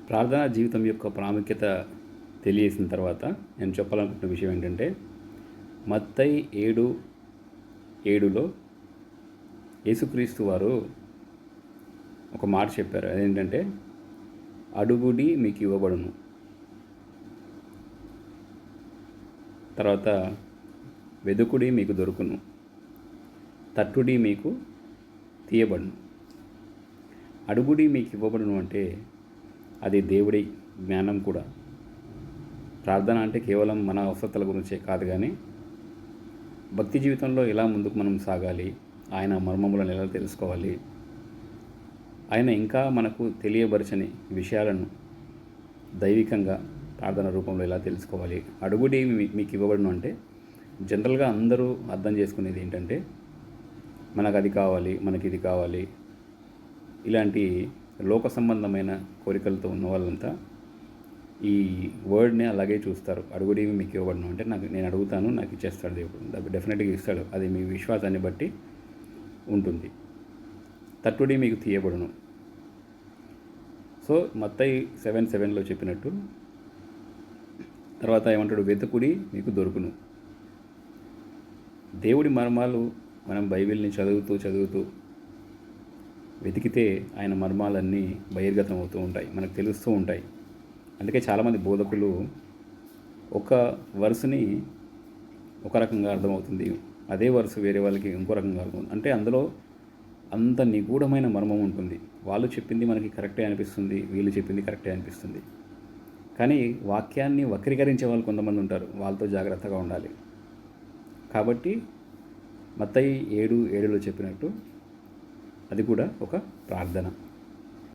ప్రార్థనా జీవితం యొక్క ప్రాముఖ్యత తెలియసిన తర్వాత నేను చెప్పాలనుకుంటున్న విషయం ఏంటంటే, మత్తయి 7:7లో యేసుక్రీస్తు వారు ఒక మాట చెప్పారు. అదేంటంటే, అడుగుడి మీకు ఇవ్వబడును, తర్వాత వెదుకుడి మీకు దొరుకును, తట్టుడి మీకు తీయబడును. అడుగుడి మీకు ఇవ్వబడును అంటే అది దేవుడి జ్ఞానం కూడా. ప్రార్థన అంటే కేవలం మన అవసరతల గురించే కాదు, కానీ భక్తి జీవితంలో ఎలా ముందుకు మనం సాగాలి, ఆయన మర్మములను ఎలా తెలుసుకోవాలి, ఆయన ఇంకా మనకు తెలియబరచని విషయాలను దైవికంగా ప్రార్థన రూపంలో ఎలా తెలుసుకోవాలి. అడుగుడి మీకు ఇవ్వబడును అంటే జనరల్గా అందరూ అర్థం చేసుకునేది ఏంటంటే, మనకు అది కావాలి, మనకి ఇది కావాలి, ఇలాంటి లోక సంబంధమైన కోరికలతో ఉన్న వాళ్ళంతా ఈ వర్డ్ని అలాగే చూస్తారు. అడుగుడి మీకు ఇవ్వబడును అంటే నేను అడుగుతాను, నాకు ఇచ్చేస్తాడు దేవుడు, డెఫినెట్గా ఇస్తాడు. అది మీ విశ్వాసాన్ని బట్టి ఉంటుంది. తట్టుడి మీకు తీయబడును. సో మత్తయి 7:7లో చెప్పినట్టు తర్వాత ఏమంటాడు, వెతుకుడి మీకు దొరుకును. దేవుడి మర్మాలు మనం బైబిల్ని చదువుతూ వెతికితే ఆయన మర్మాలన్నీ బహిర్గతం అవుతూ ఉంటాయి, మనకు తెలుస్తూ ఉంటాయి. అందుకే చాలామంది బోధకులు ఒక వర్స్ని ఒక రకంగా అర్థమవుతుంది, అదే వర్స్ వేరే వాళ్ళకి ఇంకో రకంగా అర్థమవుతుంది. అంటే అందులో అంత నిగూఢమైన మర్మం ఉంటుంది. వాళ్ళు చెప్పింది మనకి కరెక్టే అనిపిస్తుంది, వీళ్ళు చెప్పింది కరెక్టే అనిపిస్తుంది. కానీ వాక్యాన్ని వక్రీకరించే వాళ్ళు కొంతమంది ఉంటారు, వాళ్ళతో జాగ్రత్తగా ఉండాలి. కాబట్టి మత్తయి 7:7లో చెప్పినట్టు అది కూడా ఒక ప్రార్థన.